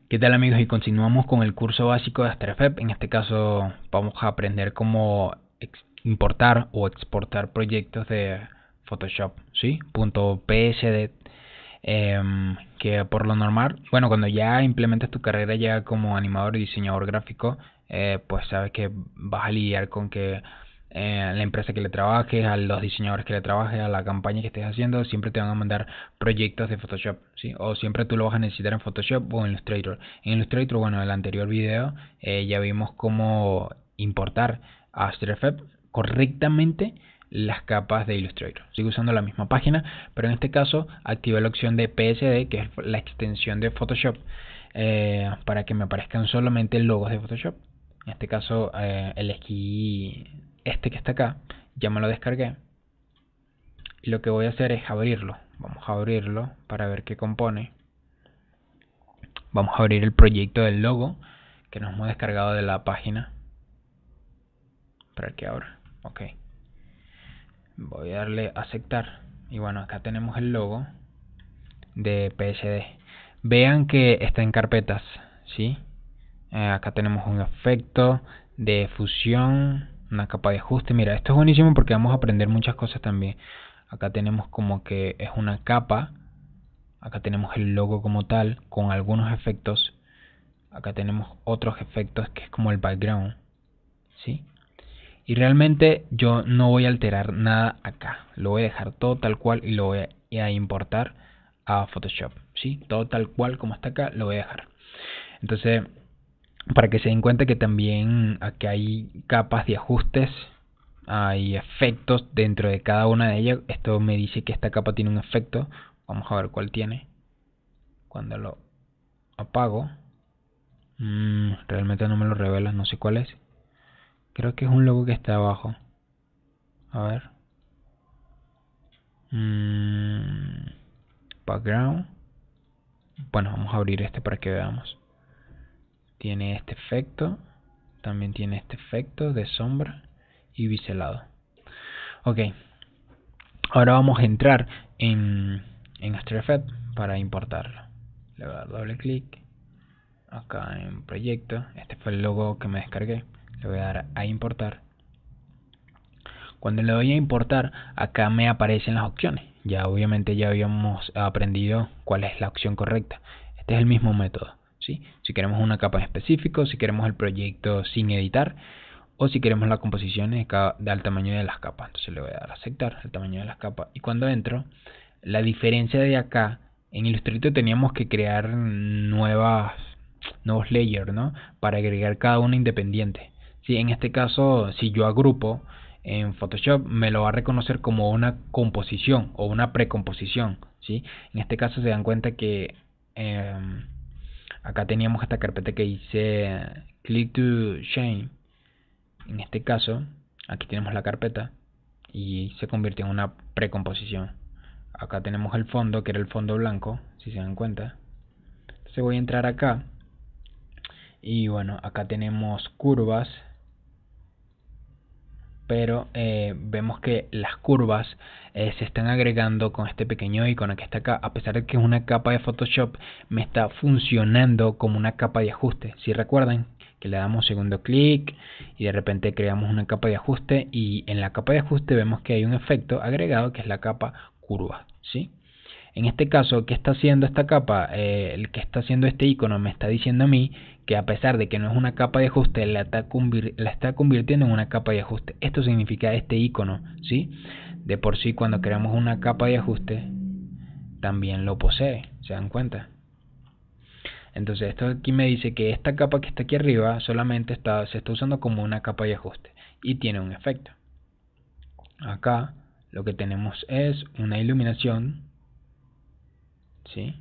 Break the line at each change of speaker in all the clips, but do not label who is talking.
¿Qué tal, amigos? Y continuamos con el curso básico de After Effects. En este caso vamos a aprender cómo importar o exportar proyectos de Photoshop, ¿sí? .psd, que por lo normal, bueno, cuando ya implementas tu carrera ya como animador y diseñador gráfico, pues sabes que vas a lidiar con que la empresa que le trabajes, a los diseñadores que le trabajes, a la campaña que estés haciendo, siempre te van a mandar proyectos de Photoshop, ¿sí? O siempre tú lo vas a necesitar en Photoshop o en Illustrator. En Illustrator, bueno, en el anterior video ya vimos cómo importar a After Effects correctamente las capas de Illustrator. Sigo usando la misma página, pero en este caso activé la opción de PSD, que es la extensión de Photoshop, para que me aparezcan solamente logos de Photoshop. En este caso elegí este que está acá, ya me lo descargué. Y lo que voy a hacer es abrirlo. Vamos a abrirlo para ver qué compone. Vamos a abrir el proyecto del logo que nos hemos descargado de la página. Para que abra. Ok. Voy a darle a aceptar. Y bueno, acá tenemos el logo de PSD. Vean que está en carpetas, ¿sí? Acá tenemos un efecto de fusión, una capa de ajuste. Mira, esto es buenísimo porque vamos a aprender muchas cosas también. Acá tenemos como que es una capa. Acá tenemos el logo como tal, con algunos efectos. Acá tenemos otros efectos que es como el background, ¿sí? Y realmente yo no voy a alterar nada acá. Lo voy a dejar todo tal cual y lo voy a importar a Photoshop, ¿sí? Todo tal cual como está acá lo voy a dejar. Entonces, para que se den cuenta que también aquí hay capas de ajustes, hay efectos dentro de cada una de ellas. Esto me dice que esta capa tiene un efecto. Vamos a ver cuál tiene. Cuando lo apago, realmente no me lo revela, no sé cuál es. Creo que es un logo que está abajo. A ver. Background. Bueno, vamos a abrir este para que veamos. Tiene este efecto. También tiene este efecto de sombra y biselado. Ok. Ahora vamos a entrar en After Effects para importarlo. Le voy a dar doble clic. Acá en proyecto. Este fue el logo que me descargué. Le voy a dar a importar. Cuando le doy a importar, acá me aparecen las opciones. Ya obviamente ya habíamos aprendido cuál es la opción correcta. Este es el mismo método, ¿sí? Si queremos una capa en específico, si queremos el proyecto sin editar, o si queremos la composición del tamaño de las capas. Entonces le voy a dar a aceptar el tamaño de las capas. Y cuando entro, la diferencia de acá, en Illustrator teníamos que crear nuevos layers, ¿no? Para agregar cada uno independiente. ¿Sí? En este caso, si yo agrupo en Photoshop, me lo va a reconocer como una composición o una precomposición, ¿sí? En este caso se dan cuenta que acá teníamos esta carpeta que dice Click to Change. En este caso, aquí tenemos la carpeta y se convierte en una precomposición. Acá tenemos el fondo, que era el fondo blanco, si se dan cuenta. Entonces voy a entrar acá y bueno, acá tenemos curvas, pero vemos que las curvas se están agregando con este pequeño icono que está acá. A pesar de que es una capa de Photoshop, me está funcionando como una capa de ajuste. Si recuerdan que le damos segundo clic y de repente creamos una capa de ajuste, y en la capa de ajuste vemos que hay un efecto agregado que es la capa curva, ¿sí? En este caso, ¿qué está haciendo esta capa? El que está haciendo este icono me está diciendo a mí que a pesar de que no es una capa de ajuste, la está convirtiendo en una capa de ajuste. Esto significa este icono, ¿sí? De por sí, cuando creamos una capa de ajuste, también lo posee, ¿se dan cuenta? Entonces esto aquí me dice que esta capa que está aquí arriba solamente se está usando como una capa de ajuste y tiene un efecto. Acá lo que tenemos es una iluminación, ¿sí?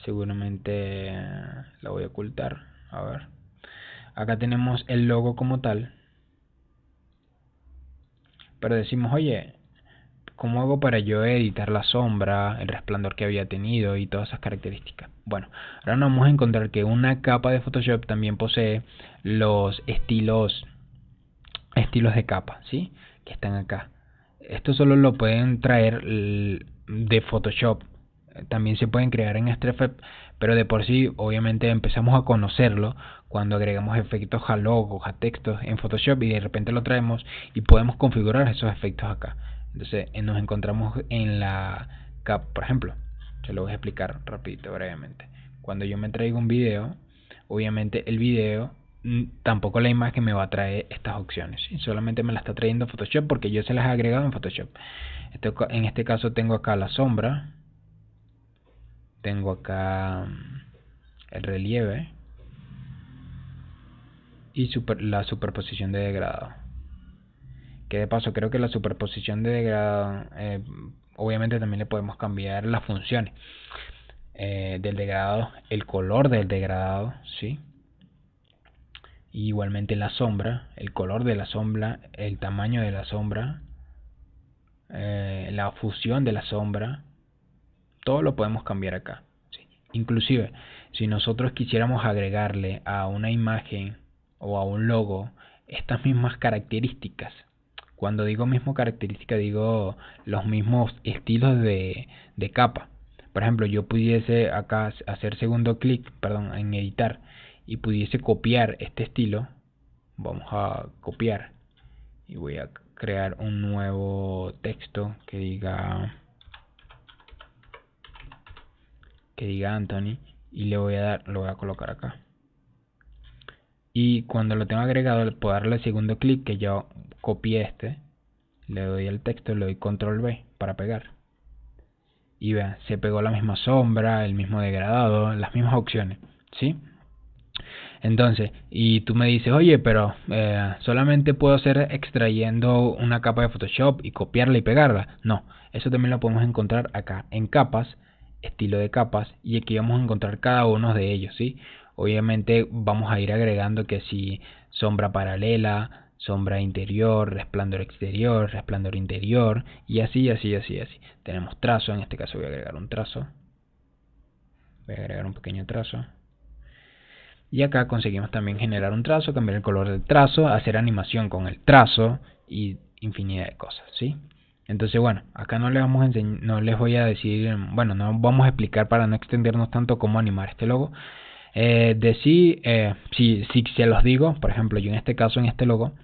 Seguramente la voy a ocultar. A ver. Acá tenemos el logo como tal. Pero decimos, oye, ¿cómo hago para yo editar la sombra, el resplandor que había tenido y todas esas características? Bueno, ahora nos vamos a encontrar que una capa de Photoshop también posee los estilos de capa, ¿sí? Que están acá. Esto solo lo pueden traer de Photoshop. También se pueden crear en After Effects, pero de por sí obviamente empezamos a conocerlo cuando agregamos efectos a logos, a textos en Photoshop, y de repente lo traemos y podemos configurar esos efectos acá. Entonces nos encontramos en la capa, por ejemplo, se lo voy a explicar rapidito, brevemente. Cuando yo me traigo un video, obviamente el video, tampoco la imagen me va a traer estas opciones, ¿sí? Solamente me la está trayendo Photoshop porque yo se las he agregado en Photoshop. En este caso tengo acá la sombra, tengo acá el relieve y la superposición de degradado. Que de paso creo que la superposición de degradado, obviamente también le podemos cambiar las funciones del degradado, el color del degradado, ¿sí? Y igualmente la sombra, el color de la sombra, el tamaño de la sombra, la fusión de la sombra, todo lo podemos cambiar acá, ¿sí? Inclusive si nosotros quisiéramos agregarle a una imagen o a un logo estas mismas características, cuando digo mismo característica digo los mismos estilos de capa. Por ejemplo, yo pudiese acá hacer segundo clic, perdón, en editar, y pudiese copiar este estilo. Vamos a copiar y voy a crear un nuevo texto que diga Anthony, y lo voy a colocar acá. Y cuando lo tengo agregado, puedo darle segundo clic, que yo copié le doy al texto, le doy control V para pegar. Y vean, se pegó la misma sombra, el mismo degradado, las mismas opciones, ¿sí? Entonces, y tú me dices, oye, pero solamente puedo hacer extrayendo una capa de Photoshop y copiarla y pegarla. No, eso también lo podemos encontrar acá en capas, estilo de capas, y aquí vamos a encontrar cada uno de ellos, ¿sí? Obviamente vamos a ir agregando que si sombra paralela, sombra interior, resplandor exterior, resplandor interior, y así, así, así, así. Tenemos trazo, en este caso voy a agregar un trazo. Voy a agregar un pequeño trazo. Y acá conseguimos también generar un trazo, cambiar el color del trazo, hacer animación con el trazo y infinidad de cosas, ¿sí? Entonces, bueno, acá no les voy a decir, bueno, no vamos a explicar para no extendernos tanto cómo animar este logo. Si se los digo, por ejemplo, yo en este caso, en este logo,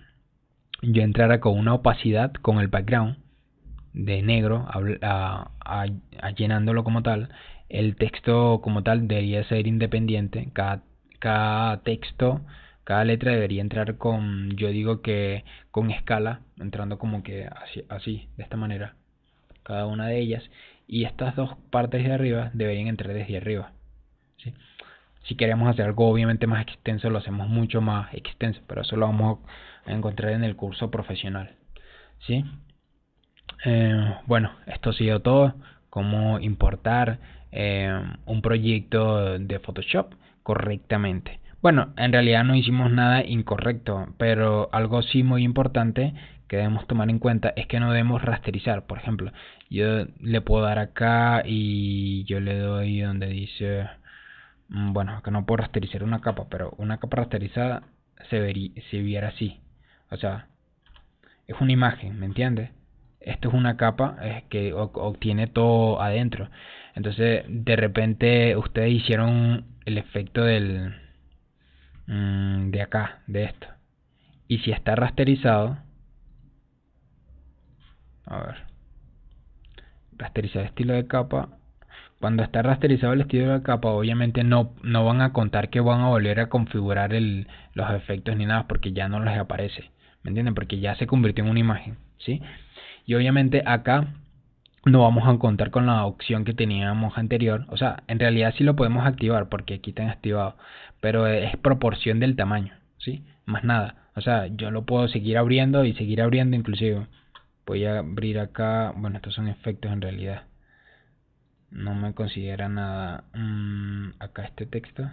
yo entrara con una opacidad con el background de negro, llenándolo como tal. El texto como tal debería ser independiente. Cada texto, cada letra debería entrar con, yo digo que con escala, entrando como que así, de esta manera, cada una de ellas. Y estas dos partes de arriba deberían entrar desde arriba, ¿sí? Si queremos hacer algo obviamente más extenso, lo hacemos mucho más extenso, pero eso lo vamos a encontrar en el curso profesional, ¿sí? Bueno, esto ha sido todo. Cómo importar un proyecto de Photoshop correctamente. Bueno, en realidad no hicimos nada incorrecto, pero algo sí muy importante que debemos tomar en cuenta es que no debemos rasterizar. Por ejemplo, yo le puedo dar acá y yo le doy donde dice, bueno, acá no puedo rasterizar una capa, pero una capa rasterizada se viera así. O sea, es una imagen, ¿me entiendes? Esto es una capa que obtiene todo adentro. Entonces, de repente, ustedes hicieron el efecto de acá, de esto. Y si está rasterizado, a ver, rasterizar estilo de capa. Cuando está rasterizado el estilo de capa, obviamente no van a contar que van a volver a configurar los efectos ni nada, porque ya no les aparece. ¿Me entienden? Porque ya se convirtió en una imagen, ¿sí? Y obviamente acá no vamos a contar con la opción que teníamos anterior. O sea, en realidad sí lo podemos activar porque aquí está activado, pero es proporción del tamaño, ¿sí? Más nada. O sea, yo lo puedo seguir abriendo y seguir abriendo inclusive. Voy a abrir acá. Bueno, estos son efectos en realidad. No me considera nada. Acá este texto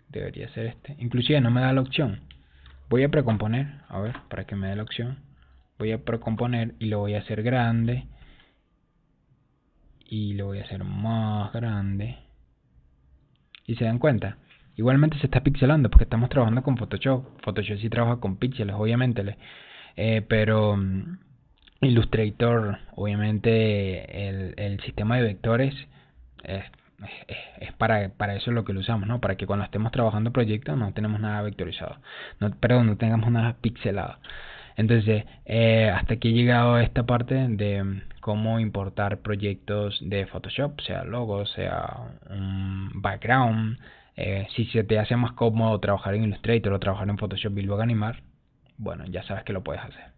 debería ser este. Inclusive no me da la opción. Voy a precomponer, a ver, para que me dé la opción. Voy a precomponer y lo voy a hacer grande. Y lo voy a hacer más grande. Y se dan cuenta, igualmente se está pixelando porque estamos trabajando con Photoshop. Photoshop sí trabaja con píxeles, obviamente. Pero Illustrator, obviamente, el sistema de vectores es, es para eso lo que lo usamos, ¿no? Para que cuando estemos trabajando proyectos no tenemos nada vectorizado, no, perdón, no tengamos nada pixelado. Entonces, hasta aquí he llegado a esta parte de cómo importar proyectos de Photoshop, sea logo, sea un background. Si se te hace más cómodo trabajar en Illustrator o trabajar en Photoshop y luego animar, bueno, ya sabes que lo puedes hacer.